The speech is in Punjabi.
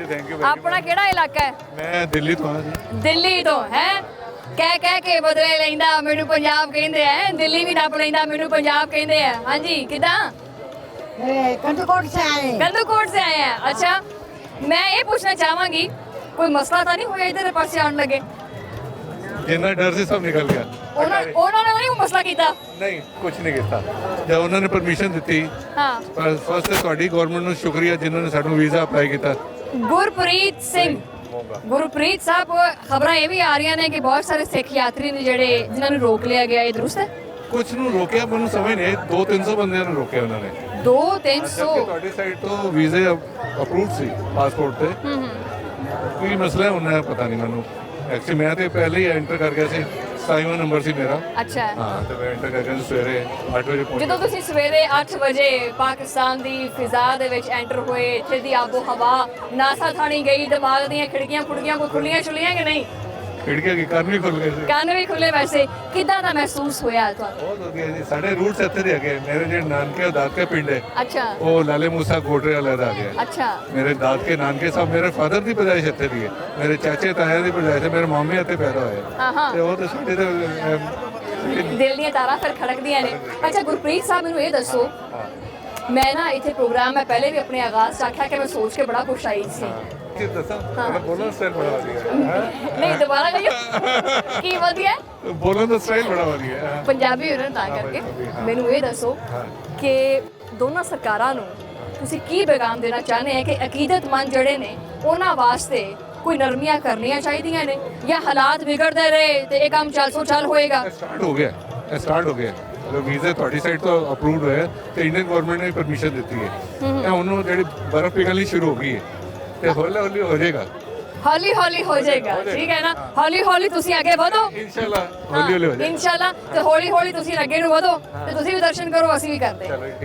You thank you. अपना केड़ा इलाका है? मैं दिल्ली तो हाँ जी। दिल्ली तो है कह के बदले लैंदा मैनू पंजाब कहंदे है, दिल्ली भी नप लैंदा मैनू पंजाब कहंदे है। हाँ जी किदां? कंदकोट से आए हैं। कंदूकोट से आए हैं। अच्छा मैं ये पूछना चाहांगी कोई मसला तो नहीं होया इधर पासे आने लगे? जिन्ना डर से सब निकल गया। उन्होंने नहीं वो मसला किया? नहीं कुछ नहीं किया जब उन्होंने परमिशन दी। हाँ फर्स्ट तो ਤੁਹਾਡੀ गवर्नमेंट ਨੂੰ ਸ਼ੁਕਰੀਆ ਜਿਨ੍ਹਾਂ ਨੇ ਸਾਨੂੰ ਵੀਜ਼ਾ ਅਪਲਾਈ ਕੀਤਾ। ਗੁਰਪ੍ਰੀਤ ਸਿੰਘ ਗੁਰਪ੍ਰੀਤ ਸਾਹਿਬ ਖਬਰਾਂ ਇਹ ਵੀ ਆ ਰਹੀਆਂ ਨੇ ਕਿ ਬਹੁਤ ਸਾਰੇ ਸਿੱਖ ਯਾਤਰੀ ਨੇ ਜਿਹੜੇ ਜਿਨ੍ਹਾਂ ਨੂੰ ਰੋਕ ਲਿਆ ਗਿਆ, ਇਹ ਦਰੁਸਤ ਹੈ? ਕੁਝ ਨੂੰ ਰੋਕਿਆ ਮੈਨੂੰ ਸਮਝ ਨਹੀਂ 200-300 ਬੰਦਿਆਂ ਨੂੰ ਰੋਕਿਆ ਉਹਨਾਂ ਨੇ। 200-300 ਤੁਹਾਡੀ ਸਾਈਡ ਤੋਂ ਵੀਜ਼ੇ ਅਪਰੂਵਡ ਸੀ ਪਾਸਪੋਰਟ ਤੇ। ਕੀ ਮਸਲਾ ਉਹਨਾਂ ਦਾ ਪਤਾ ਨਹੀਂ ਮੈਨੂੰ। ਐਕਚੁਅਲੀ ਮੈਂ ਤੇ ਪਹਿਲੇ ਹੀ ਐਂਟਰ ਕਰ ਗਿਆ ਸੀ, 27ਵਾਂ ਨੰਬਰ ਸੀ ਮੇਰਾ। ਅੱਛਾ ਹਾਂ ਤੇ ਮੈਂ ਐਂਟਰ ਕਰ ਗਿਆ ਸਵੇਰੇ 8 ਵਜੇ ਪਹੁੰਚਿਆ। ਜਦੋਂ ਤੁਸੀਂ ਸਵੇਰੇ 8 ਵਜੇ ਪਾਕਿਸਤਾਨ ਦੀ ਫਿਜ਼ਾ ਦੇ ਵਿੱਚ ਐਂਟਰ ਹੋਏ, ਇੱਥੇ ਦੀ ਆਬੋ ਹਵਾ ਨਾਸਾ ਥਾਣੀ ਗਈ, ਦਿਮਾਗ ਦੀਆਂ ਖਿੜਕੀਆਂ ਖੁੜਕੀਆਂ ਕੋਈ ਖੁੱਲੀਆਂ ਛੁੱਲੀਆਂ ਕਿ ਨਹੀਂ? ਖਿੜਕੀਆਂ ਕੀ ਕੰਨ ਵੀ ਖੁੱਲ ਗਏ ਸੀ। ਕੰਨ ਵੀ ਖੁੱਲੇ ਵੈਸੇ ਕਿੱਦਾਂ ਦਾ ਮਹਿਸੂਸ ਹੋਇਆ ਤੁਹਾਨੂੰ? ਬਹੁਤ ਵਧੀਆ ਜੀ। ਸਾਡੇ ਰੂਟਸ ਇੱਥੇ ਦੇ ਹੈਗੇ। ਮੇਰੇ ਜਿਹੜੇ ਨਾਨਕੇ ਦਾਦਕੇ ਪਿੰਡ ਹੈ ਅੱਛਾ ਉਹ ਲਾਲੇ ਮੂਸਾ ਕੋਟਰੇ ਵਾਲਾ ਦਾ ਗਿਆ। ਅੱਛਾ ਮੇਰੇ ਦਾਦਕੇ ਨਾਨਕੇ ਸਭ ਮੇਰੇ ਫਾਦਰ ਦੀ ਪੈਦਾਇਸ਼ ਇੱਥੇ ਦੀ ਹੈ। ਮੇਰੇ ਚਾਚੇ ਤਾਇਆ ਦੀ ਪੈਦਾਇਸ਼ ਹੈ। ਮੇਰੇ ਮਾਮੇ ਇੱਥੇ ਪੈਦਾ ਹੋਏ ਹਾਂ ਤੇ ਉਹ ਤਾਂ ਸਾਡੇ ਤੇ ਦਿਲ ਦੀਆਂ ਤਾਰਾਂ ਫਿਰ ਖੜਕਦੀਆਂ ਨੇ। ਅੱਛਾ ਗੁਰਪ੍ਰੀਤ ਸਾਹਿਬ ਮੈਨੂੰ ਇਹ ਦੱਸੋ, ਮੈਂ ਨਾ ਇੱਥੇ ਪ੍ਰੋਗਰਾਮ ਮੈਂ ਪਹਿਲੇ ਵੀ ਆਪਣੇ ਆਗਾਜ਼ 'ਚ ਆਖਿਆ ਕਿ ਮੈਂ ਸੋਚ ਕੇ ਬੜਾ ਖੁਸ਼ ਆਈ ਸੀ। ਕੀ ਦੱਸਾਂ ਮੇਰਾ ਬੋਲਣ ਸਟਾਈਲ ਬੜਾ ਵਧੀਆ ਹੈ। ਨਹੀਂ ਦੁਬਾਰਾ ਕਹੀਓ ਕੀ ਵਧੀਆ ਹੈ? ਬੋਲਣ ਦਾ ਸਟਾਈਲ ਬੜਾ ਵਧੀਆ ਹੈ। ਪੰਜਾਬੀ ਹੋ ਨਾ ਤਾਂ ਕਰਕੇ ਮੈਨੂੰ ਇਹ ਦੱਸੋ ਕਿ ਦੋਨਾਂ ਸਰਕਾਰਾਂ ਨੂੰ ਤੁਸੀਂ ਕੀ ਪੈਗਾਮ ਦੇਣਾ ਚਾਹੁੰਦੇ ਆ ਕਿ ਅਕੀਦਤਮੰਦ ਜਿਹੜੇ ਨੇ ਉਹਨਾਂ ਵਾਸਤੇ ਕੋਈ ਨਰਮੀਆਂ ਕਰਨੀਆਂ ਚਾਹੀਦੀਆਂ ਨੇ ਜਾਂ ਹਾਲਾਤ ਵਿਗੜਦੇ ਰਹੇ ਤੇ ਇਹ ਕੰਮ ਚੱਲ ਹੋਏਗਾ? ਸਟਾਰਟ ਹੋ ਗਿਆ ਇਹ ਸਟਾਰਟ ਹੋ ਗਿਆ। ਜਦੋਂ ਵੀਜ਼ਾ ਤੁਹਾਡੀ ਸਾਈਡ ਤੋਂ ਅਪਰੂਵਡ ਹੋਇਆ ਤੇ ਇੰਡੀਅਨ ਗਵਰਨਮੈਂਟ ਨੇ ਪਰਮਿਸ਼ਨ ਦਿੱਤੀ ਹੈ ਤੇ ਉਹਨੂੰ ਜਿਹੜੀ ਬਰਫ਼ ਪਿਘਲਣੀ ਸ਼ੁਰੂ ਹੋ ਗਈ ਹੈ ਤੇ ਹੌਲੀ ਹੌਲੀ ਹੋ ਜਾਏਗਾ। ਹੌਲੀ ਹੌਲੀ ਹੋ ਜਾਏਗਾ, ਠੀਕ ਹੈ ਨਾ? ਹੌਲੀ ਹੌਲੀ ਤੁਸੀਂ ਅੱਗੇ ਵਧੋ ਇਨਸ਼ਾਅੱਲਾ ਹੌਲੀ ਹੌਲੀ ਹੋ ਜਾਏਗਾ। ਇਨਸ਼ਾਅੱਲਾ ਤੇ ਹੌਲੀ ਹੌਲੀ ਤੁਸੀਂ ਅੱਗੇ ਨੂੰ ਵਧੋ ਤੇ ਤੁਸੀਂ ਵੀ ਦਰਸ਼ਨ ਕਰੋ, ਅਸੀਂ ਵੀ ਕਰਦੇ ਹਾਂ। ਚਲੋ ਠੀਕ।